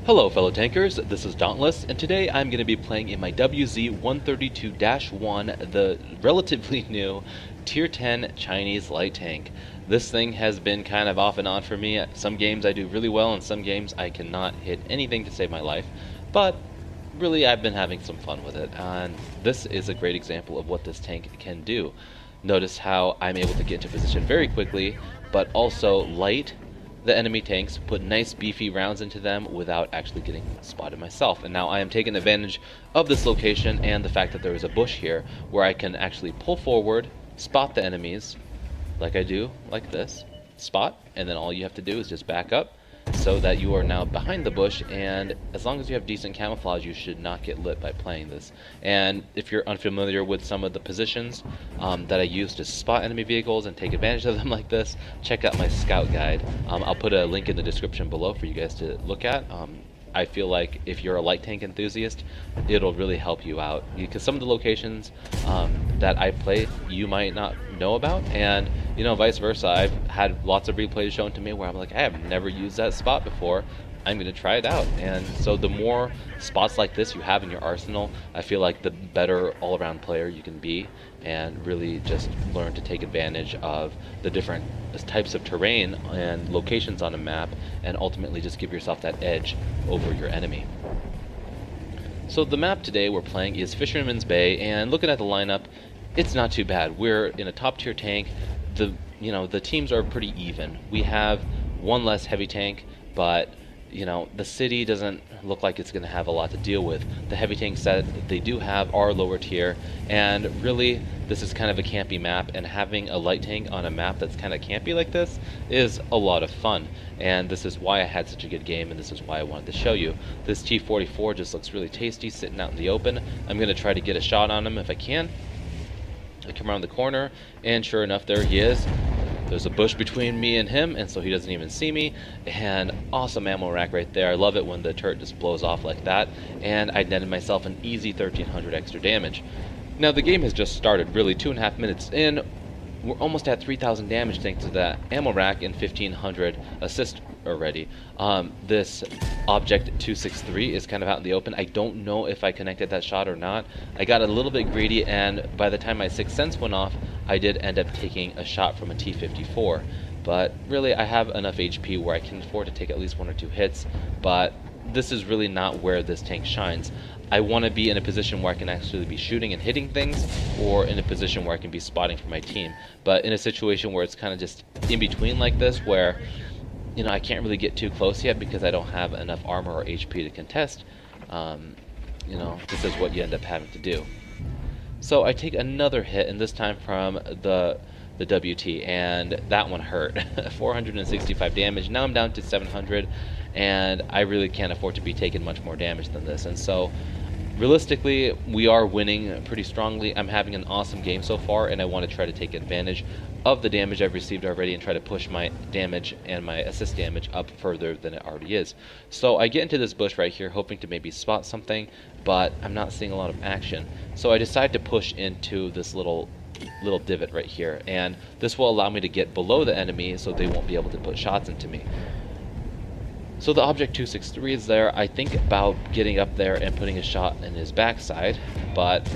Hello fellow tankers, this is Dauntless, and today I'm going to be playing in my WZ-132-1, the relatively new Tier 10 Chinese light tank. This thing has been kind of off and on for me. Some games I do really well, and some games I cannot hit anything to save my life, but really I've been having some fun with it, and this is a great example of what this tank can do. Notice how I'm able to get into position very quickly, but also light the enemy tanks, put nice beefy rounds into them without actually getting spotted myself. And now I am taking advantage of this location and the fact that there is a bush here where I can actually pull forward, spot the enemies like I do, like this, spot, and then all you have to do is just back up so that you are now behind the bush, and as long as you have decent camouflage you should not get lit by playing this. And if you're unfamiliar with some of the positions that I use to spot enemy vehicles and take advantage of them like this, check out my scout guide. I'll put a link in the description below for you guys to look at. I feel like if you're a light tank enthusiast, it'll really help you out, because some of the locations that I play you might not know about, and you know, vice versa. I've had lots of replays shown to me where I'm like, I have never used that spot before, I'm going to try it out. And so the more spots like this you have in your arsenal, I feel like the better all-around player you can be, and really just learn to take advantage of the different types of terrain and locations on a map, and ultimately just give yourself that edge over your enemy. So the map today we're playing is Fisherman's Bay, and looking at the lineup, it's not too bad. We're in a top tier tank. The teams are pretty even. We have one less heavy tank, but the city doesn't look like it's going to have a lot to deal with. The heavy tanks that they do have are lower tier, and really this is kind of a campy map, and having a light tank on a map that's kind of campy like this is a lot of fun. And this is why I had such a good game, and this is why I wanted to show you. This T-44 just looks really tasty sitting out in the open. I'm going to try to get a shot on him if I can. I come around the corner, and sure enough, there he is. There's a bush between me and him, and so he doesn't even see me. And awesome ammo rack right there. I love it when the turret just blows off like that. And I netted myself an easy 1300 extra damage. Now the game has just started, really 2.5 minutes in. We're almost at 3,000 damage thanks to that ammo rack and 1,500 assist already. This Object 263 is kind of out in the open. I don't know if I connected that shot or not. I got a little bit greedy, and by the time my Sixth Sense went off, I did end up taking a shot from a T-54. But really, I have enough HP where I can afford to take at least 1 or 2 hits, but this is really not where this tank shines. I want to be in a position where I can actually be shooting and hitting things, or in a position where I can be spotting for my team. But in a situation where it's kind of just in between like this, where I can't really get too close yet because I don't have enough armor or HP to contest, this is what you end up having to do. So I take another hit, and this time from the WT, and that one hurt. 465 damage. Now I'm down to 700, and I really can't afford to be taking much more damage than this. And so realistically, we are winning pretty strongly. I'm having an awesome game so far, and I want to try to take advantage of the damage I've received already and try to push my damage and my assist damage up further than it already is. So I get into this bush right here, hoping to maybe spot something, but I'm not seeing a lot of action. So I decide to push into this little divot right here, and this will allow me to get below the enemy so they won't be able to put shots into me. So the Object 263 is there. I think about getting up there and putting a shot in his backside, but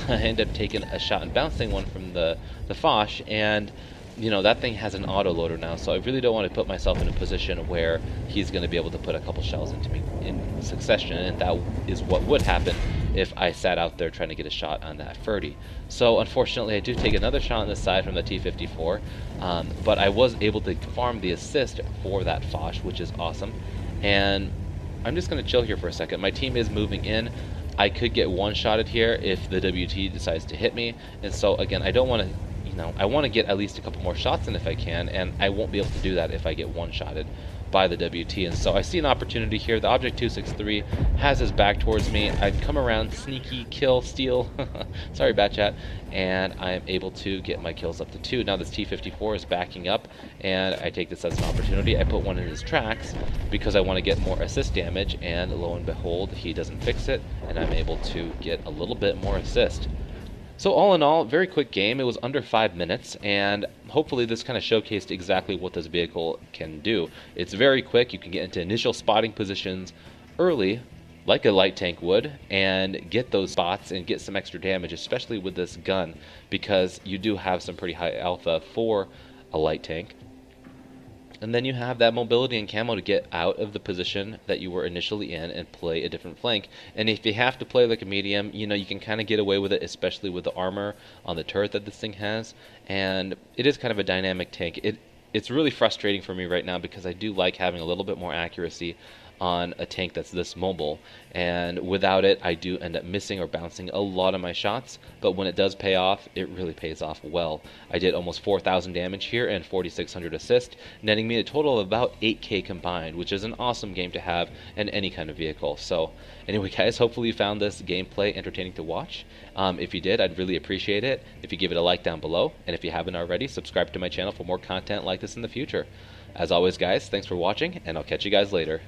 I end up taking a shot and bouncing one from the Foch, and that thing has an auto loader now, so I really don't want to put myself in a position where he's going to be able to put a couple shells into me in succession, and that is what would happen if I sat out there trying to get a shot on that Ferdy. So unfortunately I do take another shot on this side from the T-54, but I was able to farm the assist for that Foch, which is awesome. And I'm just going to chill here for a second. My team is moving in. I could get one-shotted here if the WT decides to hit me, and so again, I don't want to, I want to get at least a couple more shots in if I can, and I won't be able to do that if I get one-shotted by the WT. And so I see an opportunity here. The Object 263 has his back towards me. I come around, sneaky, kill, steal, sorry Batchat, and I am able to get my kills up to 2. Now this T-54 is backing up, and I take this as an opportunity. I put one in his tracks because I want to get more assist damage, and lo and behold, he doesn't fix it, and I'm able to get a little bit more assist. So all in all, very quick game. It was under 5 minutes, and hopefully this kind of showcased exactly what this vehicle can do. It's very quick. You can get into initial spotting positions early like a light tank would and get those spots and get some extra damage, especially with this gun, because you do have some pretty high alpha for a light tank. And then you have that mobility and camo to get out of the position that you were initially in and play a different flank. And if you have to play like a medium, you know, you can kind of get away with it, especially with the armor on the turret that this thing has. And it is kind of a dynamic tank. It's really frustrating for me right now because I do like having a little bit more accuracy on a tank that's this mobile, and without it I do end up missing or bouncing a lot of my shots, but when it does pay off, it really pays off well. I did almost 4,000 damage here and 4,600 assist, netting me a total of about 8k combined, which is an awesome game to have in any kind of vehicle. So anyway guys, hopefully you found this gameplay entertaining to watch. If you did, I'd really appreciate it if you give it a like down below, and if you haven't already, subscribe to my channel for more content like this in the future. As always guys, thanks for watching, and I'll catch you guys later.